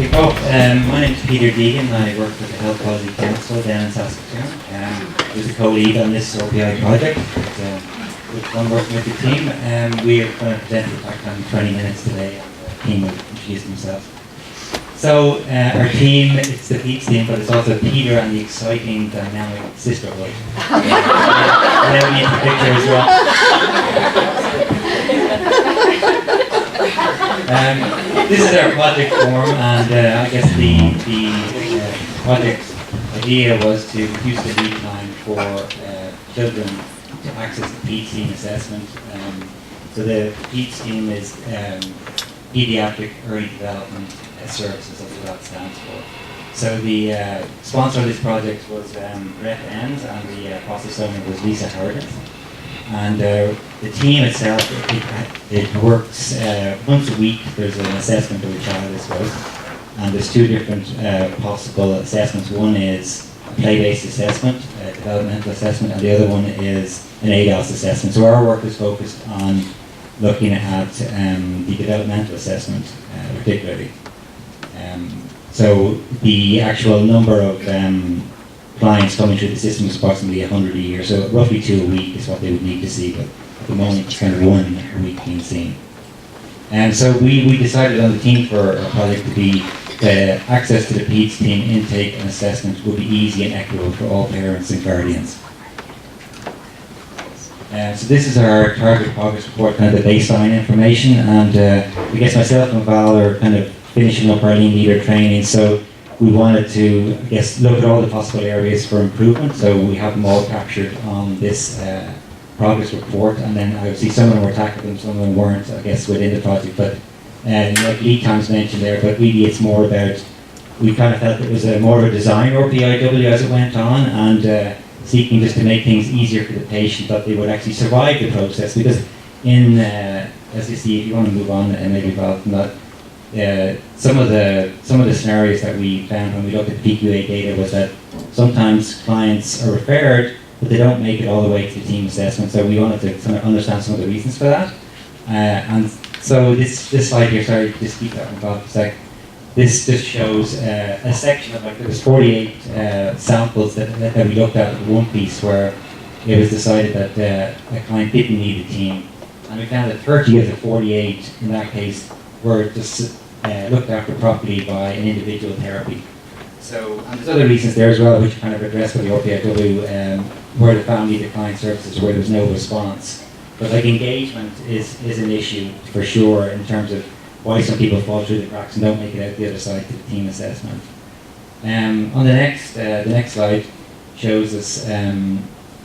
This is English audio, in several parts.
kick off. My name is Peter Deegan. I work for the Health Quality Council down in Saskatoon. I was a co-lead on this RPI project. With fun working with the team. We are going to present the fact in 20 minutes today, and the team will introduce themselves. So our team, it's the PEDS team, but it's also Peter and the exciting dynamic sisterhood. And then we need the picture as well. This is our project form, and I guess the project idea was to reduce the lead time for children to access the PEDS team assessment. So the PEDS team is Pediatric Early Development Services, that's what that stands for. So the sponsor of this project was Rep Ends, and the process owner was Lisa Harden. And the team itself, it works once a week. There's an assessment of a child, I suppose, and there's two different possible assessments. One is a play-based assessment, a developmental assessment, and the other one is an ADOS assessment. So our work is focused on looking at the developmental assessment particularly. So the actual number of clients coming through the system is approximately 100 a year, so roughly 2 a week is what they would need to see, but at the moment it's kind of 1 a week being seen. And so we decided on the team for our project to be access to the PEDS team intake and assessment will be easy and equitable for all parents and guardians. So this is our target progress report, kind of the baseline information, and I guess myself and Val are kind of finishing up our lean leader training, so we wanted to, I guess, look at all the possible areas for improvement. So we have them all captured on this progress report, and then obviously some of them were tackled and some of them weren't, I guess, within the project. But like lead times mentioned there, but really it's more about, we kind of felt it was more of a design RPIW as it went on, and seeking just to make things easier for the patient, that they would actually survive the process. Because in, as you see, if you want to move on and maybe Val from that, some of the scenarios that we found when we looked at PQA data was that sometimes clients are referred, but they don't make it all the way to the team assessment. So we wanted to kind of understand some of the reasons for that. And so this slide here, sorry, just keep that one back for a sec. This just shows a section of, like, there was 48 samples that we looked at in one piece where it was decided that a client didn't need a team. And we found that 30 of the 48 in that case were just looked after properly by an individual therapy. So, and there's other reasons there as well, which kind of addressed with the RPIW, where the family declined services, where there's no response. But like engagement is an issue for sure in terms of why some people fall through the cracks and don't make it out the other side to the team assessment. On the next slide shows us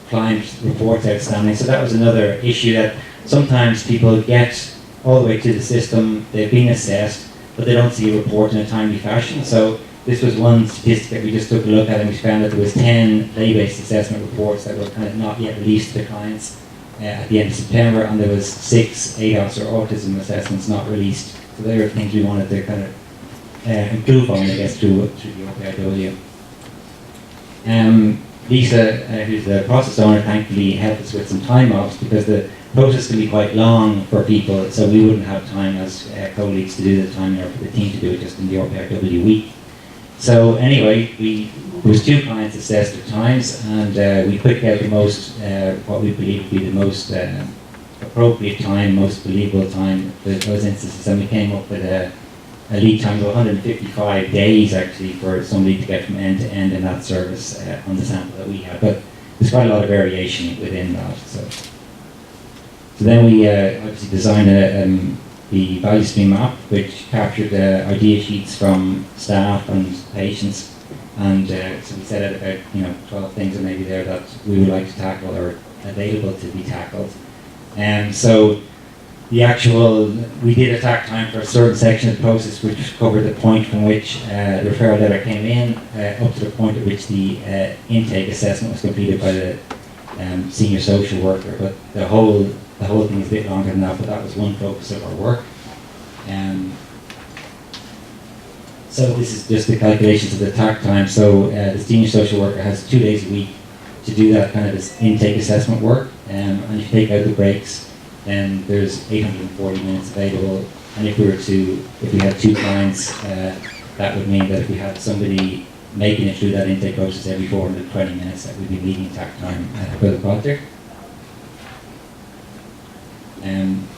client reports outstanding. So that was another issue, that sometimes people get all the way to the system, they've been assessed, but they don't see a report in a timely fashion. So this was one statistic that we just took a look at, and we found that there was 10 play-based assessment reports that were kind of not yet released to the clients at the end of September, and there was 6 ADOS or autism assessments not released. So they were things we wanted to kind of improve on, I guess, through the RPIW. Lisa, who's the process owner, thankfully helped us with some time offs, because the process can be quite long for people, so we wouldn't have time as colleagues to do the time, or for the team to do it just in the RPIW week. So anyway, there was 2 clients assessed at times, and we picked out the most, what we believe to be the most appropriate time, most believable time for those instances, and we came up with a lead time of 155 days actually for somebody to get from end to end in that service on the sample that we had. But there's quite a lot of variation within that. So then we obviously designed the value stream map, which captured idea sheets from staff and patients, and so we set out about 12 things or maybe there that we would like to tackle or available to be tackled. So the actual, we did attack time for a certain section of the process, which covered the point from which the referral letter came in up to the point at which the intake assessment was completed by the senior social worker. But the whole thing is a bit longer than that, but that was one focus of our work. So this is just the calculations of the attack time. So the senior social worker has 2 days a week to do that kind of this intake assessment work, and if you take out the breaks, then there's 840 minutes available. And if we had 2 clients that would mean that if we had somebody making it through that intake process every 420 minutes, that would be meeting tack time per the project.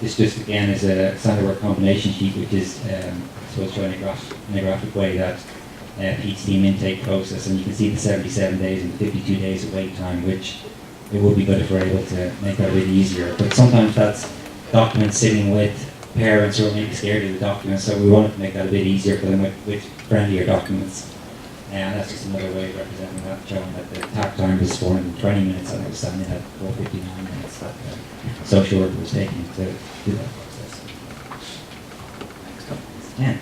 This just again is a standard work combination sheet, which is I suppose shown in a graphic way that PEDS team intake process, and you can see the 77 days and 52 days of wait time, which it would be good if we're able to make that a bit easier. But sometimes that's documents sitting with parents who are maybe scared of the documents, so we wanted to make that a bit easier for them with friendlier documents. And that's just another way of representing that, showing that the tack time was 420 minutes and it was standing at 459 minutes. That social worker was taking to do that process. Next up is 10.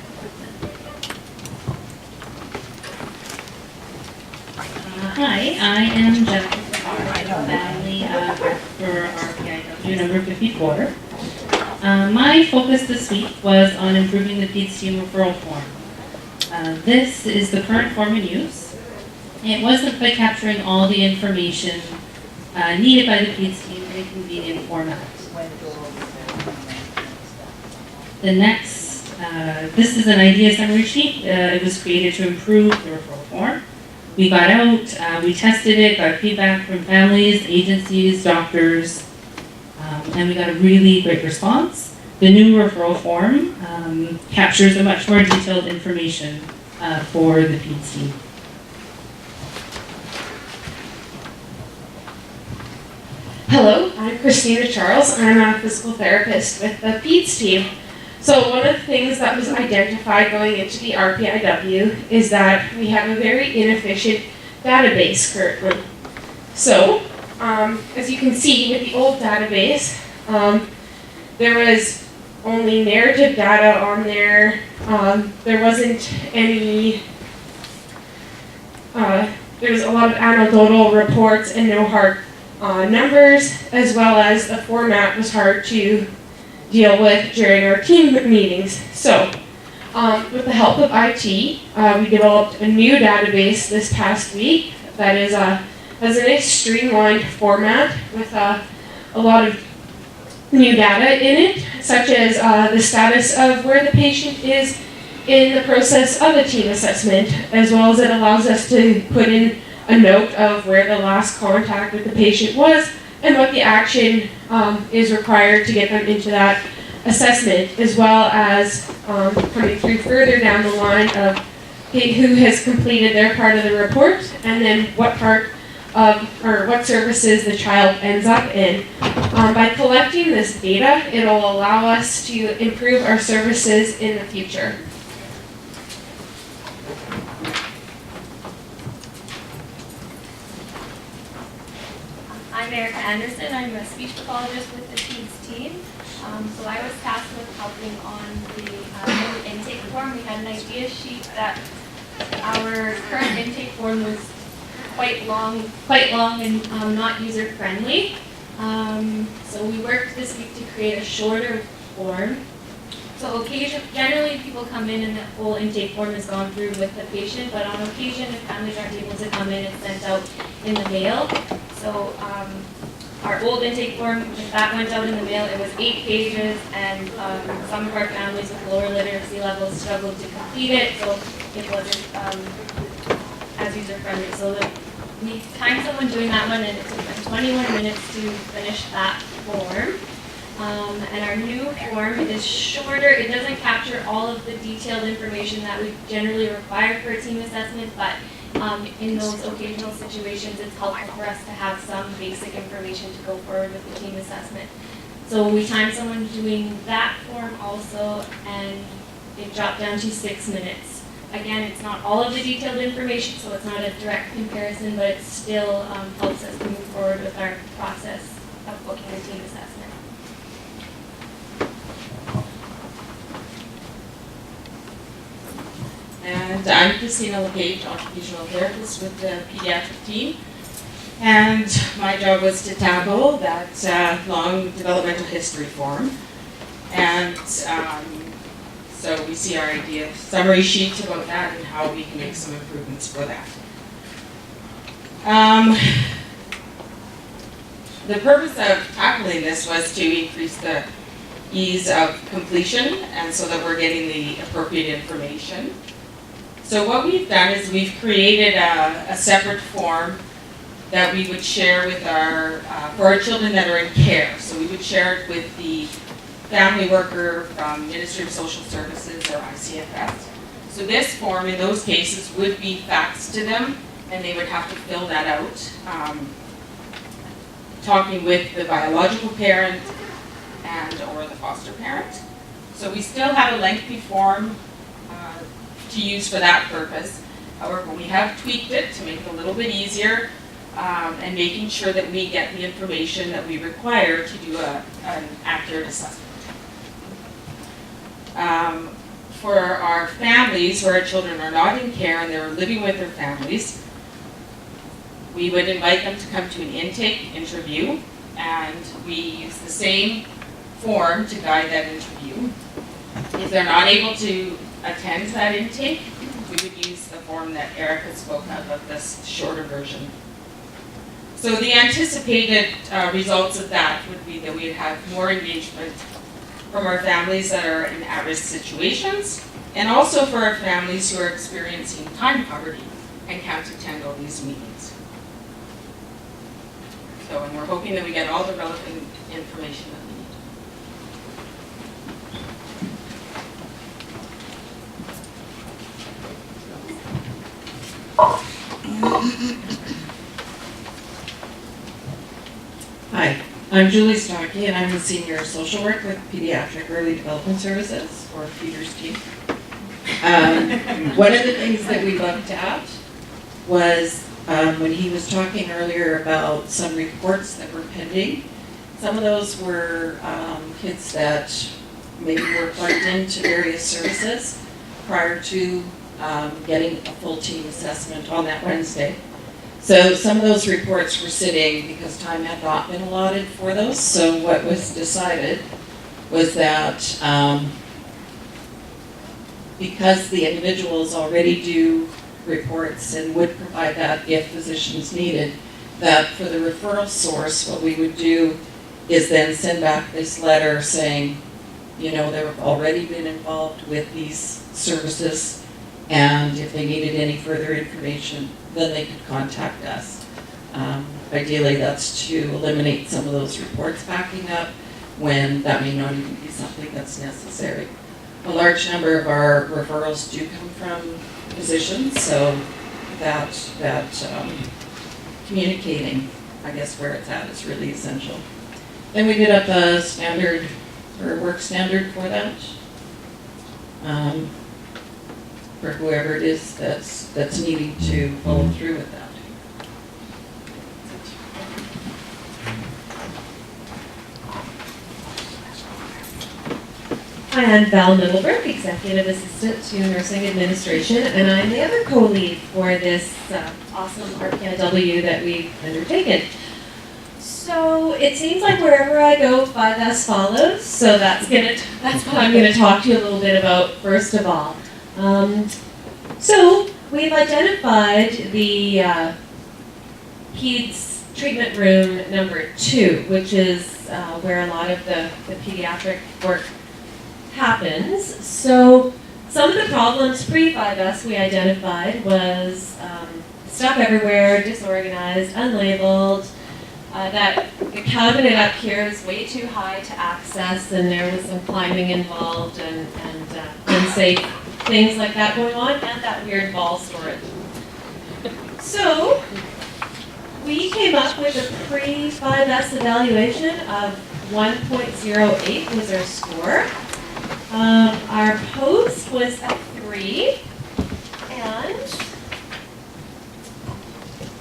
Hi, I am Jennifer family for RPIW number 54. My focus this week was on improving the PEDS team referral form. This is the current form in use. It wasn't by capturing all the information needed by the PEDS team in a convenient format. The next, this is an idea summary sheet. It was created to improve the referral form. We got out, we tested it, got feedback from families, agencies, doctors, and we got a really great response. The new referral form captures a much more detailed information for the PEDS team. Hello, I'm Christina Charles. I'm a physical therapist with the PEDS team. So one of the things that was identified going into the RPIW is that we have a very inefficient database currently. So, as you can see with the old database, there was only narrative data on there. There wasn't any, there was a lot of anecdotal reports and no hard numbers, as well as the format was hard to deal with during our team meetings. So, with the help of IT, we developed a new database this past week that is has a nice streamlined format with a lot of new data in it, such as the status of where the patient is in the process of a team assessment, as well as it allows us to put in a note of where the last contact with the patient was and what the action is required to get them into that assessment, as well as coming through further down the line of who has completed their part of the report, and then what part of, or what services the child ends up in. By collecting this data, it'll allow us to improve our services in the future. I'm Erica Anderson. I'm a speech pathologist with the PEDS team. So I was tasked with helping on the intake form. We had an idea sheet that our current intake form was quite long and not user-friendly. So we worked this week to create a shorter form. So generally people come in and the whole intake form is gone through with the patient, but on occasion if families aren't able to come in, it's sent out in the mail. So our old intake form, if that went out in the mail, it was 8 pages, and some of our families with lower literacy levels struggled to complete it, so it wasn't as user-friendly. So we timed someone doing that one, and it took them 21 minutes to finish that form. And our new form is shorter. It doesn't capture all of the detailed information that we generally require for a team assessment, but in those occasional situations, it's helpful for us to have some basic information to go forward with the team assessment. So we timed someone doing that form also, and it dropped down to 6 minutes. Again, it's not all of the detailed information, so it's not a direct comparison, but it still helps us to move forward with our process of booking a team assessment. And I'm Christina LePage, occupational therapist with the pediatric team. And my job was to tackle that long developmental history form. And so we see our idea summary sheet about that and how we can make some improvements for that. The purpose of tackling this was to increase the ease of completion, and so that we're getting the appropriate information. So what we've done is we've created a separate form that we would share with for our children that are in care. So we would share it with the family worker from Ministry of Social Services or ICFS. So this form in those cases would be faxed to them, and they would have to fill that out, talking with the biological parent and or the foster parent. So we still have a lengthy form to use for that purpose. However, we have tweaked it to make it a little bit easier and making sure that we get the information that we require to do an accurate assessment. For our families where our children are not in care and they're living with their families, we would invite them to come to an intake interview, and we use the same form to guide that interview. If they're not able to attend that intake, we would use the form that Erica spoke of this shorter version. So the anticipated results of that would be that we'd have more engagement from our families that are in at-risk situations, and also for our families who are experiencing time poverty and can't attend all these meetings. So, and we're hoping that we get all the relevant information that we need. Hi, I'm Julie Stockey, and I'm the Senior Social Work with Pediatric Early Development Services, or Peter's team. One of the things that we looked at was when he was talking earlier about some reports that were pending. Some of those were kids that maybe were plugged into various services prior to getting a full team assessment on that Wednesday. So some of those reports were sitting because time had not been allotted for those. So what was decided was that because the individuals already do reports and would provide that if physicians needed, that for the referral source, what we would do is then send back this letter saying, you know, they've already been involved with these services, and if they needed any further information, then they could contact us. Ideally, that's to eliminate some of those reports backing up when that may not even be something that's necessary. A large number of our referrals do come from physicians, so that communicating, I guess, where it's at is really essential. Then we did up a standard, or work standard for that. For whoever it is that's needing to follow through with that. Hi, I'm Val Middleburg, Executive Assistant to Nursing Administration, and I'm the other co-lead for this awesome RPIW that we've undertaken. So it seems like wherever I go, 5S follows, so that's what I'm going to talk to you a little bit about first of all. So we've identified the PEDS treatment room number 2, which is where a lot of the pediatric work happens. So some of the problems pre-5S we identified was stuff everywhere, disorganized, unlabeled, that the cabinet up here is way too high to access, and there was some climbing involved and unsafe things like that going on, and that weird ball storage. So we came up with a pre-5S evaluation of 1.08 was our score. Our post was a 3, and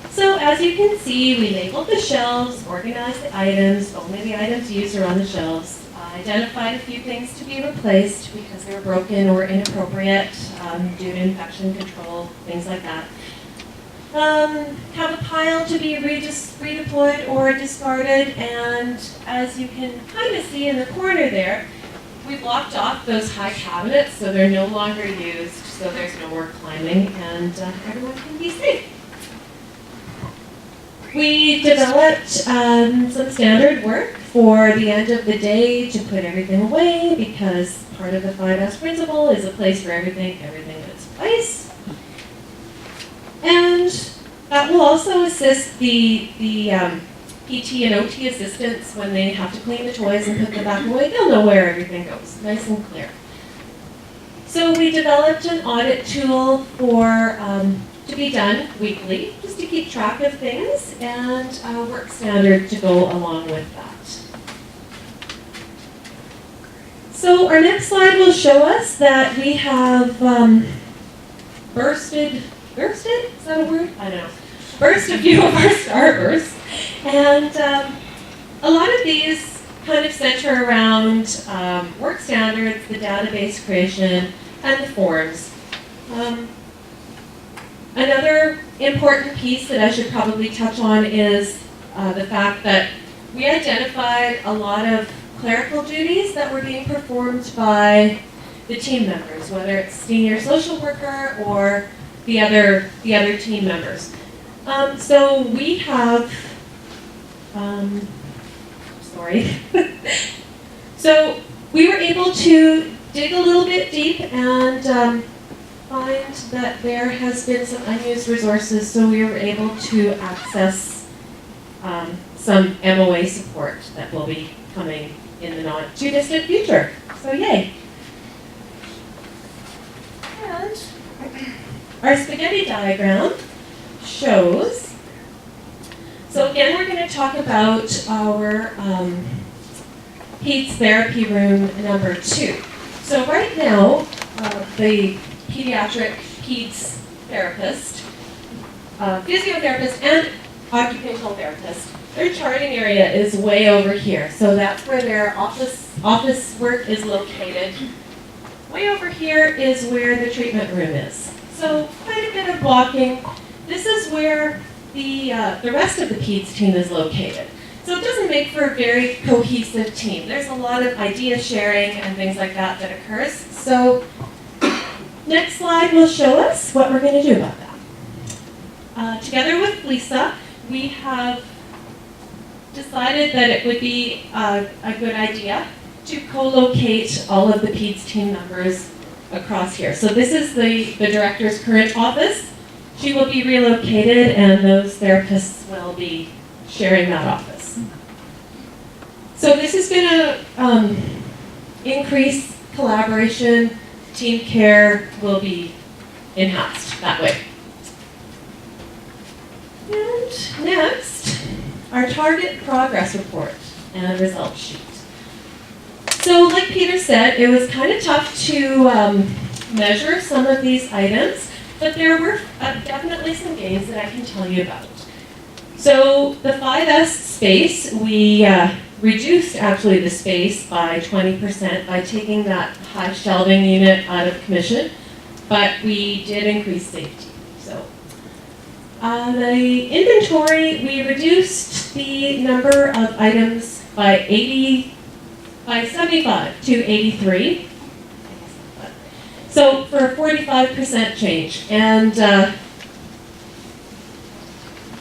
so as you can see, we labeled the shelves, organized the items, only the items used are on the shelves, identified a few things to be replaced because they were broken or inappropriate due to infection control, things like that. Have a pile to be redeployed or discarded, and as you can kind of see in the corner there, we blocked off those high cabinets so they're no longer used, so there's no more climbing, and everyone can be safe. We developed some standard work for the end of the day to put everything away, because part of the 5S principle is a place for everything in its place. And that will also assist the PT and OT assistants when they have to clean the toys and put them back away. They'll know where everything goes, nice and clear. So we developed an audit tool for to be done weekly, just to keep track of things, and a work standard to go along with that. So our next slide will show us that we have bursted, is that a word? I don't know. Burst a few of our starters, and a lot of these kind of center around work standards, the database creation, and the forms. Another important piece that I should probably touch on is the fact that we identified a lot of clerical duties that were being performed by the team members, whether it's senior social worker or the other team members. So we have, so we were able to dig a little bit deep and find that there has been some unused resources, so we were able to access some MOA support that will be coming in the not too distant future. So yay. And our spaghetti diagram shows, so again we're going to talk about our PEDS therapy room number 2. So right now, the pediatric PEDS therapist, physiotherapist, and occupational therapist, their charting area is way over here. So that's where their office work is located. Way over here is where the treatment room is. So quite a bit of walking. This is where the rest of the PEDS team is located. So it doesn't make for a very cohesive team. There's a lot of idea sharing and things like that that occurs. So next slide will show us what we're going to do about that. Together with Lisa, we have decided that it would be a good idea to co-locate all of the PEDS team members across here. So this is the director's current office. She will be relocated and those therapists will be sharing that office. So this is going to increase collaboration. Team care will be enhanced that way. And next, our target progress report and results sheet. So like Peter said, it was kind of tough to measure some of these items, but there were definitely some gains that I can tell you about. So the 5S space, we reduced actually the space by 20% by taking that high shelving unit out of commission, but we did increase safety. So the inventory, we reduced the number of items by 75 to 83. So for a 45% change. And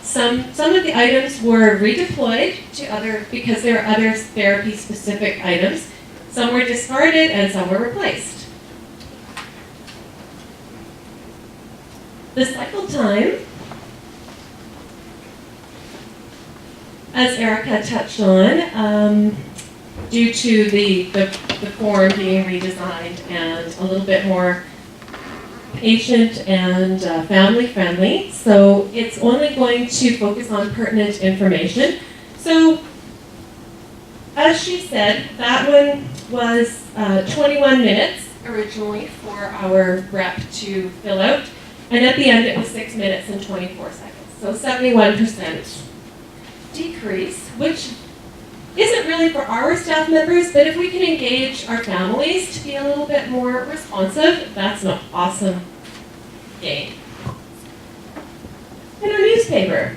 some of the items were redeployed to other, because there are other therapy-specific items. Some were discarded and some were replaced. The cycle time, as Erica touched on, due to the form being redesigned and a little bit more patient and family friendly. So it's only going to focus on pertinent information. So as she said, that one was 21 minutes originally for our rep to fill out. And at the end it was 6 minutes and 24 seconds. So 71% decrease, which isn't really for our staff members, but if we can engage our families to be a little bit more responsive, that's an awesome gain. And our newspaper.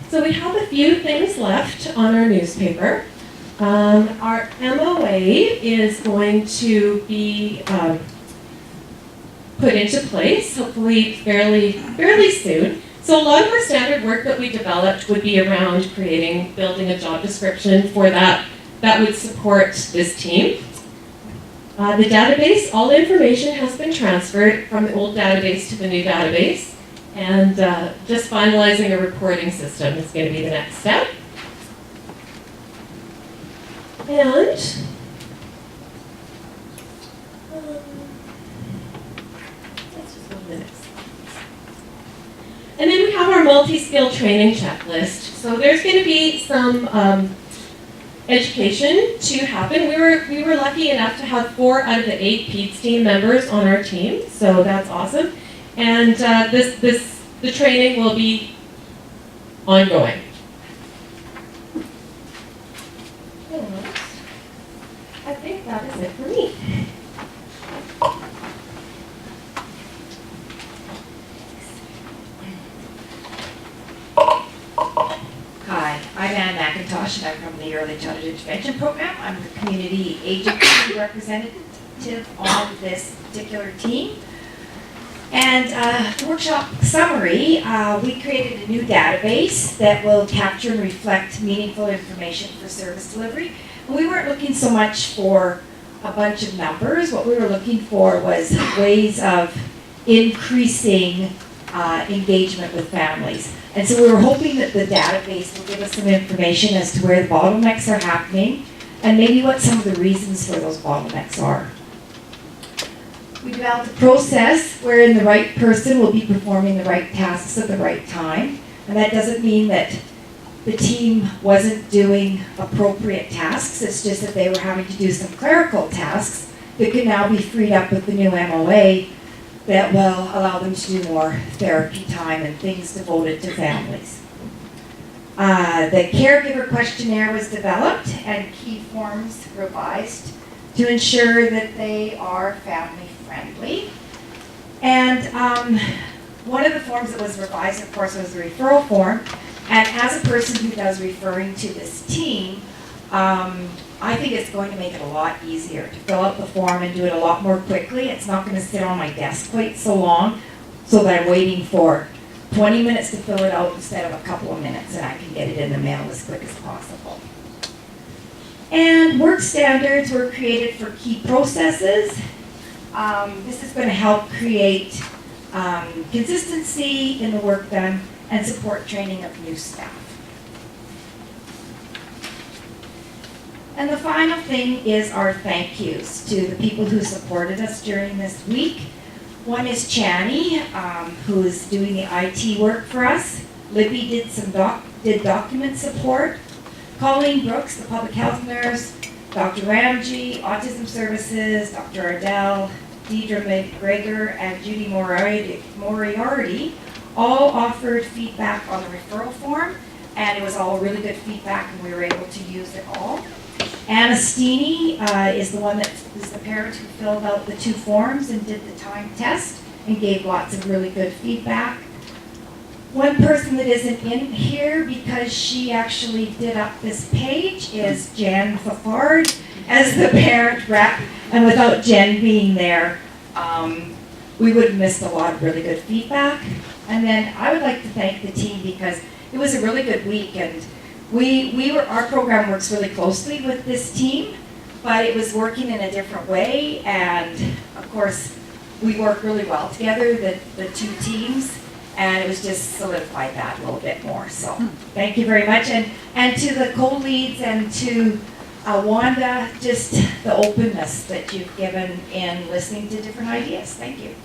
So we have a few things left on our newspaper. Our MOA is going to be put into place, hopefully fairly soon. So a lot of our standard work that we developed would be around building a job description for that would support this team. The database, all information has been transferred from the old database to the new database. And just finalizing a reporting system is going to be the next step. And let's just go to the next. And then we have our multi-skill training checklist. So there's going to be some education to happen. We were lucky enough to have 4 out of the 8 PEDS team members on our team, so that's awesome. And the training will be ongoing. And I think that is it for me. Hi, I'm Ann McIntosh, and I'm from the Early Childhood Intervention Program. I'm the community agency representative on this particular team. And workshop summary, we created a new database that will capture and reflect meaningful information for service delivery. And we weren't looking so much for a bunch of numbers. What we were looking for was ways of increasing engagement with families. And so we were hoping that the database will give us some information as to where the bottlenecks are happening and maybe what some of the reasons for those bottlenecks are. We developed a process wherein the right person will be performing the right tasks at the right time. And that doesn't mean that the team wasn't doing appropriate tasks. It's just that they were having to do some clerical tasks that can now be freed up with the new MOA that will allow them to do more therapy time and things devoted to families. The caregiver questionnaire was developed and key forms revised to ensure that they are family friendly. And one of the forms that was revised, of course, was the referral form. And as a person who does referring to this team, I think it's going to make it a lot easier to fill out the form and do it a lot more quickly. It's not going to sit on my desk quite so long so that I'm waiting for 20 minutes to fill it out instead of a couple of minutes, and I can get it in the mail as quick as possible. And work standards were created for key processes. This is going to help create consistency in the work done and support training of new staff. And the final thing is our thank yous to the people who supported us during this week. One is Chani, who is doing the IT work for us. Libby did some document support. Colleen Brooks, the public health nurse. Dr. Ramji, autism services. Dr. Ardell, Deidre McGregor, and Judy Moriarty all offered feedback on the referral form, and it was all really good feedback, and we were able to use it all. Anna Steeny is the one that is the parent who filled out the 2 forms and did the time test and gave lots of really good feedback. One person that isn't in here because she actually did up this page is Jen Fafard as the parent rep, and without Jen being there, we would have missed a lot of really good feedback. And then I would like to thank the team because it was a really good week, and our program works really closely with this team, but it was working in a different way, and of course we work really well together, the 2 teams, and it was just solidified that a little bit more. So thank you very much, and to the co-leads and to Wanda, just the openness that you've given in listening to different ideas. Thank you.